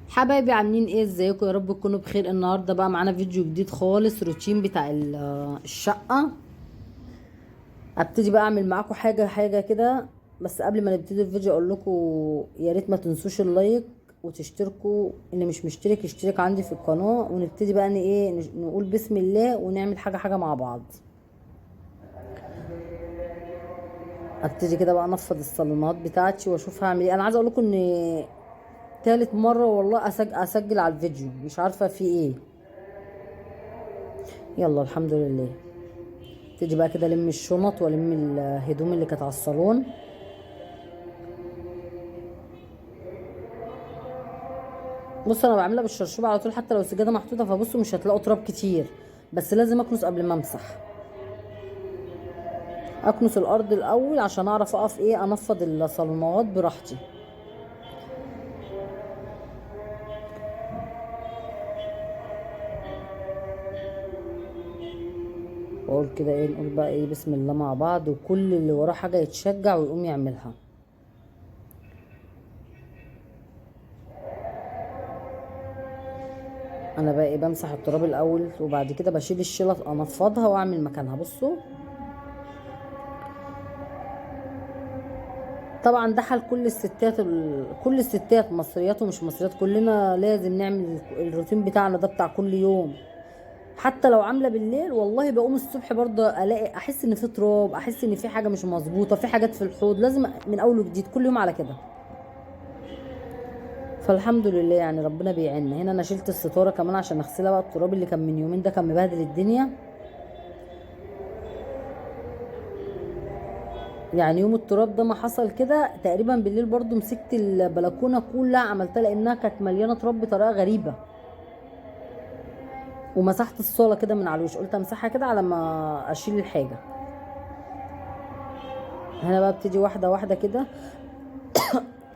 حبايبي عاملين ايه؟ ازيكم؟ يا رب تكونوا بخير. النهارده بقى معانا فيديو جديد خالص، روتين بتاع الشقه. ابتدي بقى اعمل معاكم حاجه كده. بس قبل ما نبتدي الفيديو اقول لكم يا ريت ما تنسوش اللايك وتشتركوا. اللي مش مشترك يشترك عندي في القناه، ونبتدي بقى نقول بسم الله ونعمل حاجه مع بعض. ابتدي كده بقى انفض الصالونات بتاعتي واشوف هعمل ايه. انا عايزه اقول لكم ان تالت مره والله اسجل على الفيديو، مش عارفه في ايه. يلا الحمد لله. تيجي بقى كده الم الشنط والم الهدوم اللي كانت على الصالون. بص انا بعملها بالشرشوبة على طول، حتى لو السجاده محطوطه فبصوا مش هتلاقوا تراب كتير، بس لازم اكنس قبل ما امسح. اكنس الارض الاول عشان اعرف اقف ايه انفض الصالونات براحتي. واقول كده ايه، نقول بقى ايه بسم الله مع بعض، وكل اللي وراه حاجه يتشجع ويقوم يعملها. انا بقى ايه بمسح التراب الاول، وبعد كده بشيل الشلط انفضها واعمل مكانها. بصوا طبعا ده حال كل الستات، كل الستات مصريات ومش مصريات، كلنا لازم نعمل الروتين بتاعنا ده بتاع كل يوم. حتى لو عامله بالليل والله بقوم الصبح برضه الاقي احس ان في تراب، احس ان في حاجه مش مظبوطه، في حاجات في الحوض لازم من اول وجديد كل يوم على كده. فالحمد لله يعني ربنا بيعيننا. هنا انا شلت الستاره كمان عشان اغسلها بقى، التراب اللي كان من يومين ده كان مبهدل الدنيا. يعني يوم التراب ده ما حصل كده تقريبا بالليل برضو مسكت البلكونه كلها عملتها لانها كانت مليانه تراب بطريقه غريبه. ومسحت الصاله كده من على الوش، قلت امسحها كده على ما اشيل الحاجه. هنا بقى ابتدي واحده واحده كده،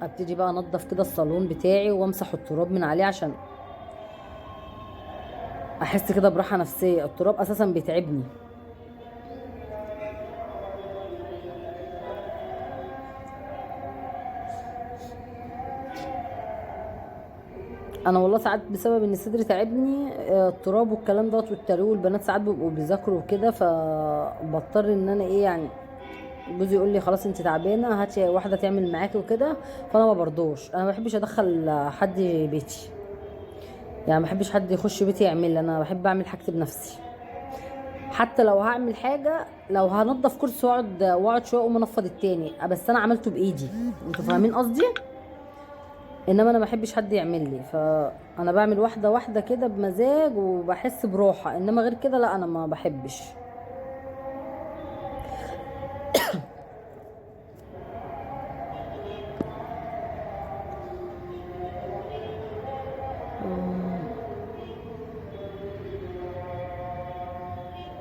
ابتدي بقى انضف كده الصالون بتاعي وامسح التراب من عليه عشان احس كده براحه نفسيه. التراب اساسا بيتعبني. انا والله ساعات بسبب ان صدري تعبني التراب والكلام دوت والتريق، والبنات ساعات بيبقوا بيذاكروا وكده، فبضطر ان انا ايه يعني، جوزي يقول لي خلاص انت تعبانه هاتي واحده تعمل معاكي وكده. فانا ما برضوش، انا ما بحبش ادخل حد بيتي. يعني ما بحبش حد يخش بيتي يعمل لي، انا بحب اعمل حاجتي بنفسي. حتى لو هعمل حاجه، لو هنضف كرسي واقعد شويه اقوم انفض التاني، بس انا عملته بايدي. انتوا فاهمين قصدي؟ انما انا ما بحبش حد يعمل لي، فانا بعمل واحده واحده كده بمزاج وبحس براحه، انما غير كده لا انا ما بحبش.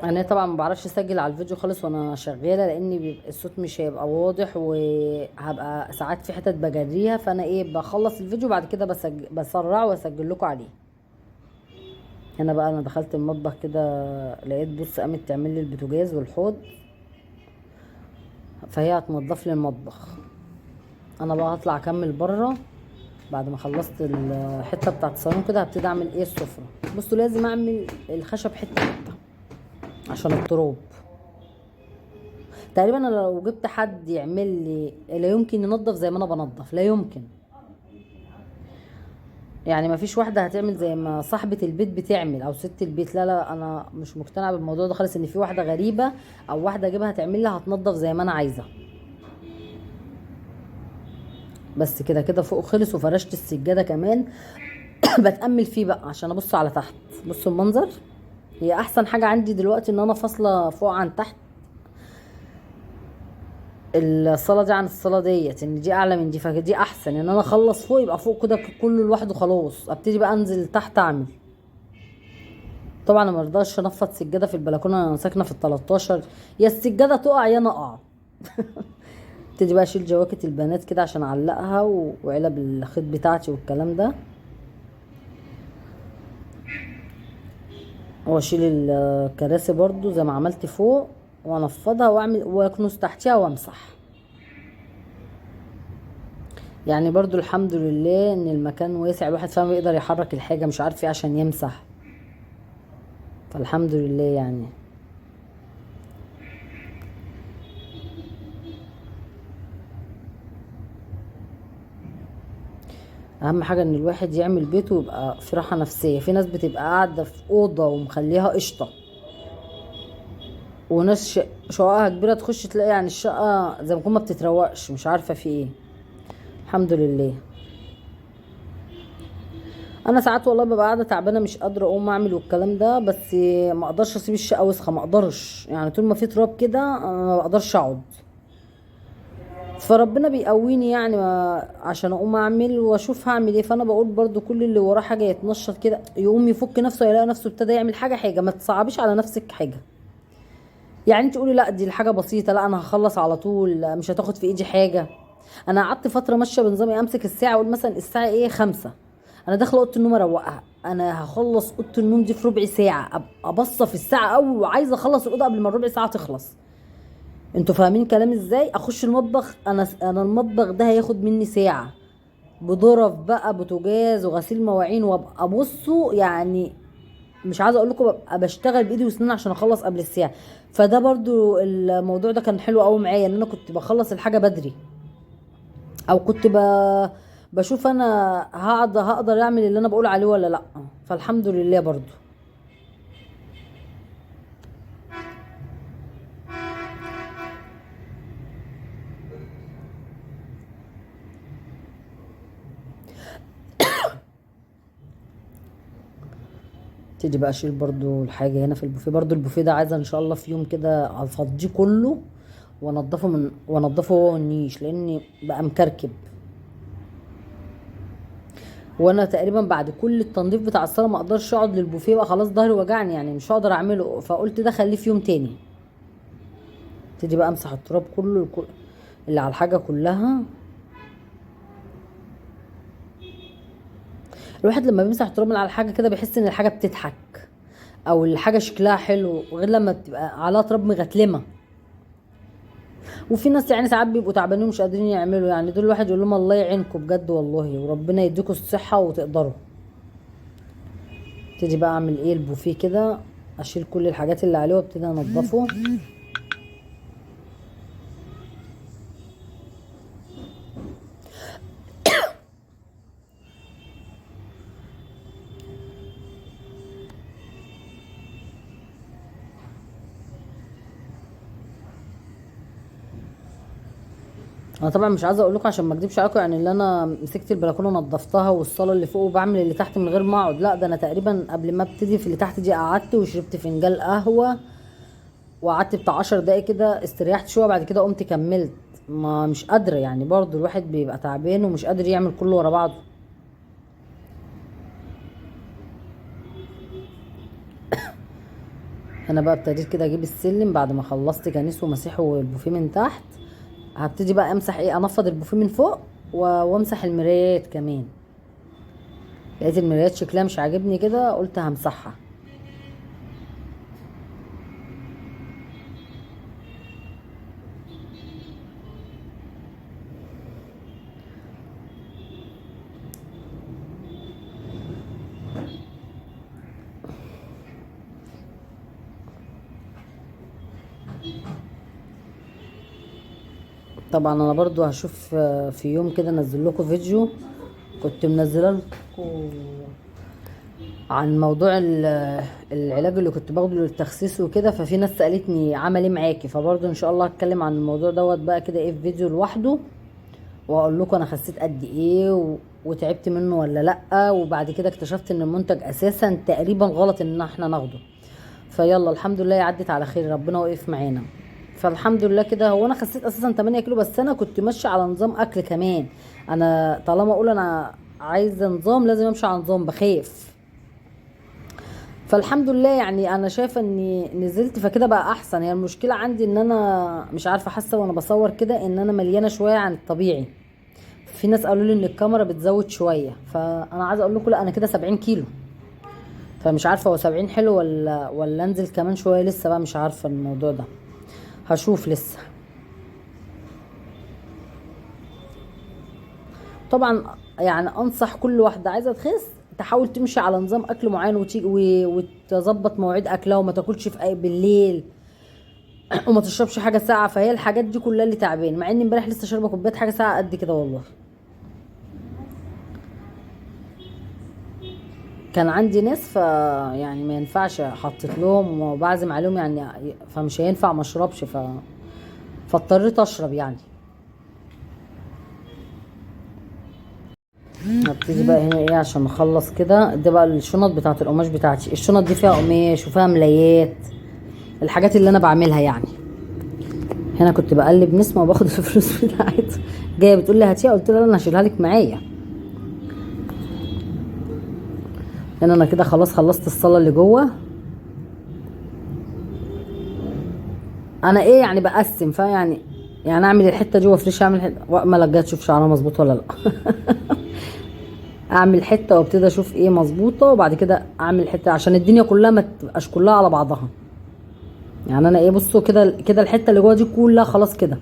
انا طبعا ما بعرفش اسجل على الفيديو خالص وانا شغاله، لان بيبقى الصوت مش هيبقى واضح، وهبقى ساعات في حتت بجريها، فانا ايه بخلص الفيديو بعد كده بسرعه واسجل لكم عليه. هنا بقى انا دخلت المطبخ كده، لقيت بص قامت تعمل لي البوتاجاز والحوض، فهي هتنضف لي المطبخ. انا بقى هطلع اكمل بره بعد ما خلصت الحته بتاعت الصالون كده. هبتدي اعمل ايه السفره. بصوا لازم اعمل الخشب حته حته عشان التراب. تقريبا انا لو جبت حد يعمل لي لا يمكن ينظف زي ما انا بنظف، لا يمكن. يعني ما فيش واحده هتعمل زي ما صاحبه البيت بتعمل او ست البيت. لا لا انا مش مقتنعه بالموضوع ده خالص، ان في واحده غريبه او واحده اجيبها تعمل لي هتنظف زي ما انا عايزه. بس كده كده فوق خلص، وفرشت السجاده كمان. بتامل فيه بقى عشان ابص على تحت. بصوا المنظر. هي احسن حاجه عندي دلوقتي ان انا فاصله فوق عن تحت، الصاله دي عن الصاله ديت، ان دي اعلى من دي، فدي احسن ان انا اخلص فوق يبقى فوق كده كله لوحده خلاص، ابتدي بقى انزل تحت اعمل. طبعا انا مرضاش انفض سجاده في البلكونه، انا ساكنه في ال13، يا السجاده تقع يا انا اقع. ابتدي بقى اشيل جواكت البنات كده عشان اعلقها وعلب الخيط بتاعتي والكلام ده، واشيل الكراسي برضو زي ما عملت فوق، وانفضها واعمل واكنس تحتيها وامسح. يعني برضو الحمد لله ان المكان واسع، الواحد فاهم يقدر يحرك الحاجة مش عارف ايه عشان يمسح. فالحمد لله يعني. اهم حاجة ان الواحد يعمل بيته ويبقى في راحة نفسية. في ناس بتبقى قاعدة في اوضة ومخليها قشطة، وناس شققها كبيرة تخش تلاقي يعني الشقة زي ما تكون ما بتتروقش، مش عارفة في ايه. الحمد لله. انا ساعات والله ببقى قاعده تعبانه مش قادره اقوم اعمل والكلام ده، بس ما اقدرش اسيب الشقه وسخه، ما اقدرش يعني طول ما في تراب كده أنا ما بقدرش اقعد. فربنا بيقويني يعني عشان اقوم اعمل واشوف هعمل ايه. فانا بقول برضو كل اللي وراه حاجه يتنشط كده، يقوم يفك نفسه يلاقي نفسه ابتدى يعمل حاجه حاجه. ما تصعبيش على نفسك حاجه. يعني انت تقولي لا دي الحاجه بسيطه، لا انا هخلص على طول، لا مش هتاخد في ايدي حاجه. انا قعدت فتره ماشيه بنظامي، امسك الساعه اقول مثلا الساعه ايه 5، انا داخله اوضه النوم اروقها، انا هخلص اوضه النوم دي في ربع ساعه، ابصه في الساعه اول وعايزه اخلص الاوضه قبل ما الربع ساعه تخلص. انتوا فاهمين كلامي ازاي؟ اخش المطبخ، انا المطبخ ده هياخد مني ساعه، بظرف بقى بوتاجاز وغسيل مواعين، وابقى بصوا يعني مش عايزه اقول لكم ببقى بشتغل بايدي وسنين عشان اخلص قبل الساعه. فده برضو الموضوع ده كان حلو قوي معايا، ان انا كنت بخلص الحاجه بدري، او كنت بشوف انا هقدر اعمل اللي انا بقول عليه ولا لا. فالحمد لله برضو. تيجي بقى اشيل برضو الحاجه هنا في البوفيه. برضو البوفيه ده عايزه ان شاء الله في يوم كده افضيه كله وانضفه هو والنيش، لاني بقى مكركب. وانا تقريبا بعد كل التنظيف بتاع الصاله ما اقدرش اقعد للبوفيه بقى، خلاص ظهري وجعني يعني مش هقدر اعمله. فقلت ده خليه في يوم تاني. ابتدي بقى امسح التراب كله اللي على الحاجه كلها. الواحد لما بيمسح التراب اللي على الحاجه كده بيحس ان الحاجه بتضحك، او الحاجه شكلها حلو، غير لما بتبقى عليها تراب مغتلمه. وفي ناس يعني ساعات بيبقوا تعبانين ومش قادرين يعملوا، يعني دول الواحد يقول لهم الله يعينكم بجد والله، وربنا يديكم الصحه وتقدروا. ابتدي بقى اعمل ايه البوفيه كده، اشيل كل الحاجات اللي عليه وابتدي انضفه. انا طبعا مش عايزه اقول لكم عشان ما اكدبش عليكم، يعني اللي انا مسكت البلكونه نضفتها والصاله اللي فوق وبعمل اللي تحت من غير ما اقعد، لا ده انا تقريبا قبل ما ابتدي في اللي تحت دي قعدت وشربت فنجان قهوه، وقعدت بتاع 10 دقايق كده استريحت شويه، بعد كده قمت كملت. ما مش قادره يعني، برضو الواحد بيبقى تعبان ومش قادر يعمل كله ورا بعضه. انا بقى ابتديت كده اجيب السلم بعد ما خلصت كنيس ومسيح والبوفيه من تحت. هبتدي بقى امسح ايه، انفض البوفيه من فوق وامسح المرايات كمان. لقيت المرايات شكلها مش عاجبني كده، قلت همسحها. طبعا انا برضو هشوف في يوم كده انزل لكم فيديو كنت منزله لكم عن موضوع العلاج اللي كنت باخده للتخسيس وكده. ففي ناس سالتني عمل ايه معاكي، فبرضو ان شاء الله هتكلم عن الموضوع دوت بقى كده ايه في فيديو لوحده، واقول لكم انا خسيت قد ايه وتعبت منه ولا لا. وبعد كده اكتشفت ان المنتج اساسا تقريبا غلط ان احنا ناخده. فيلا الحمد لله عدت على خير، ربنا وقف معانا. فالحمد لله كده. هو انا خسيت اساسا 8 كيلو، بس انا كنت ماشيه على نظام اكل كمان. انا طالما اقول انا عايزه نظام لازم امشي على نظام، بخاف. فالحمد لله يعني انا شايفه اني نزلت فكده بقى احسن. هي المشكله عندي ان انا مش عارفه، حاسه وانا بصور كده ان انا مليانه شويه عن الطبيعي. في ناس قالوا لي ان الكاميرا بتزود شويه، فانا عايزه اقول لكم لا انا كده 70 كيلو. فمش عارفه هو 70 حلو ولا انزل كمان شويه، لسه بقى مش عارفه الموضوع ده، هشوف لسه. طبعا يعني انصح كل واحده عايزه تخس تحاول تمشي على نظام اكل معين وتيجي وتظبط مواعيد اكلها وما تاكلش في بالليل وما تشربش حاجه ساقعه. فهي الحاجات دي كلها اللي تعبان، مع اني امبارح لسه شاربه كوبايه حاجه ساقعه قد كده والله. كان عندي ناس يعني ما ينفعش، حطيت لهم وبعزم عليهم يعني، فمش هينفع ما اشربش فاضطريت اشرب يعني. هبتدي بقى هنا ايه عشان نخلص كده. ده بقى الشنط بتاعت القماش بتاعتي. الشنط دي فيها قماش وفيها ملايات، الحاجات اللي انا بعملها يعني. هنا كنت بقلب نسمة وباخد الفلوس بتاعتها، جايه بتقول لي هاتيها، قلت لها انا هشيلها لك معايا. هنا انا كده خلاص خلصت الصاله اللي جوه. انا ايه يعني بقسم يعني اعمل الحته دي وافرشها، اعمل حته واما لجيت اشوف شعرها مظبوط ولا لا. اعمل حته وابتدي اشوف ايه مظبوطه، وبعد كده اعمل حته عشان الدنيا كلها ما تبقاش كلها على بعضها. يعني انا ايه بصوا كده كده الحته اللي جوه دي كلها خلاص كده.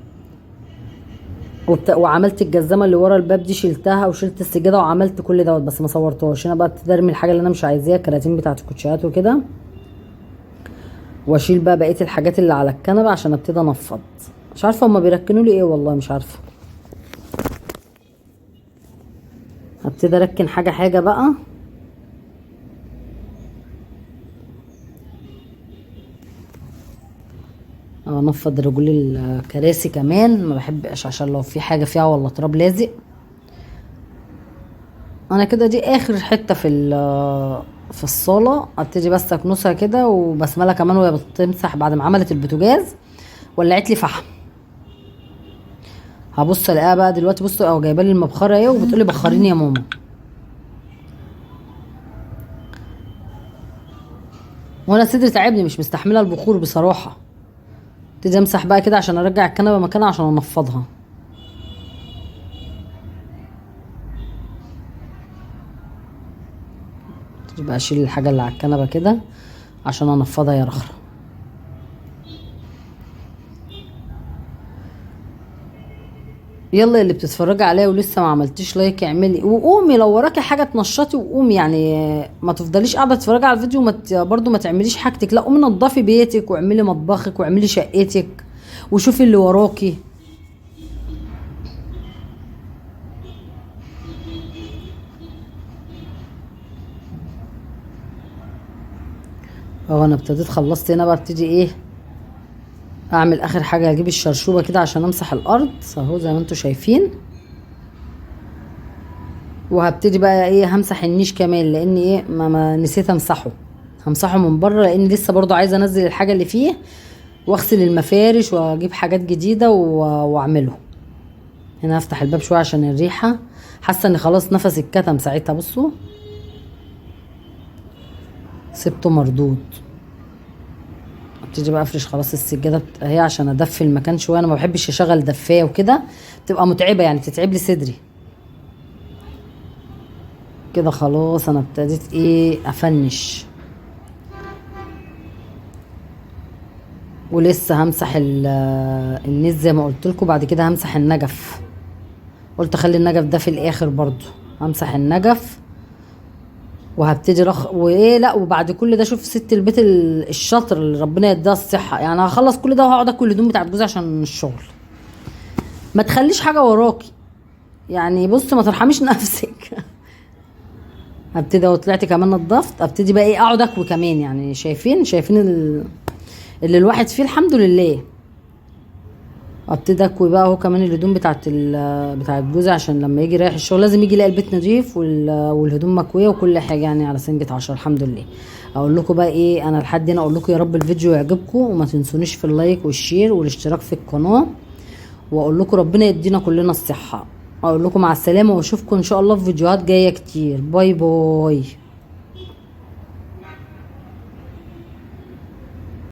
وعملت الجزمه اللي ورا الباب دي شلتها، وشلت السجاده وعملت كل دوت، بس ما صورتهاش. هنا بقى ابتدي ارمي الحاجه اللي انا مش عايزاها، الكراتين بتاعت الكوتشيات وكده، واشيل بقى بقيه الحاجات اللي على الكنبه عشان ابتدي انفض. مش عارفه هما بيركنوا لي ايه والله، مش عارفه. هبتدي اركن حاجه حاجه بقى. انفض رجول الكراسي كمان، ما بحبش عشان لو في حاجه فيها ولا تراب لازق. انا كده دي اخر حته في الصاله. ابتدي بس اكنسها كده، وبسملها كمان وهي بتمسح بعد ما عملت البوتاجاز ولعت لي فحم. هبص الاقيها بقى دلوقتي، بصوا او جايبه لي المبخره اهي وبتقولي بخريني يا ماما. وانا صدري تعبني مش مستحمله البخور بصراحه. ابتدي امسح بقى كده عشان ارجع الكنبه مكانها عشان انفضها. ابتدي بقى اشيل الحاجه اللي على الكنبه كده عشان انفضها يا رخرة. يلا اللي بتتفرجي عليا ولسه ما عملتيش لايك اعملي، وقومي لو وراكي حاجه تنشطي وقومي يعني. ما تفضليش قاعده تتفرجي على الفيديو برضو ما تعمليش حاجتك. لا قومي نضفي بيتك واعملي مطبخك واعملي شقتك وشوفي اللي وراكي. انا ابتديت خلصت. هنا بقى ابتدي ايه اعمل اخر حاجه، اجيب الشرشوبه كده عشان امسح الارض اهو زي ما انتم شايفين. وهبتدي بقى ايه همسح النيش كمان، لان ايه ما نسيت امسحه. همسحه من بره لان لسه برضو عايزه انزل الحاجه اللي فيه واغسل المفارش واجيب حاجات جديده واعمله. هنا هفتح الباب شويه عشان الريحه، حاسه ان خلاص نفسي اتكتم ساعتها. بصوا سبته مردود. ابتدي بقى افرش خلاص السجاده اهي عشان ادفي المكان شويه. انا ما بحبش اشغل دفايه وكده، بتبقى متعبه يعني بتتعب لي صدري. كده خلاص انا ابتديت ايه افنش. ولسه همسح النيش زي ما قلت لكم. بعد كده همسح النجف، قلت اخلي النجف ده في الاخر برضو. همسح النجف وهبتدي وايه لا. وبعد كل ده شوف ست البيت الشاطر اللي ربنا يديها الصحه، يعني هخلص كل ده وهقعد اكل الهدوم بتاعت جوزي عشان الشغل. ما تخليش حاجه وراكي يعني، بص ما ترحميش نفسك. هبتدي وطلعت كمان نضفت. ابتدي بقى ايه اقعد اكوي كمان، يعني شايفين اللي الواحد فيه الحمد لله. ابتدي اكوي بقى اهو كمان الهدوم بتاعت جوزي عشان لما يجي رايح الشغل لازم يجي يلاقي البيت نظيف والهدوم مكويه وكل حاجه يعني على سنجة 10 الحمد لله. اقول لكم بقى ايه، انا لحد هنا اقول لكم يا رب الفيديو يعجبكم، وما تنسونيش في اللايك والشير والاشتراك في القناه. واقول لكم ربنا يدينا كلنا الصحه. اقول لكم مع السلامه واشوفكم ان شاء الله في فيديوهات جايه كتير. باي باي.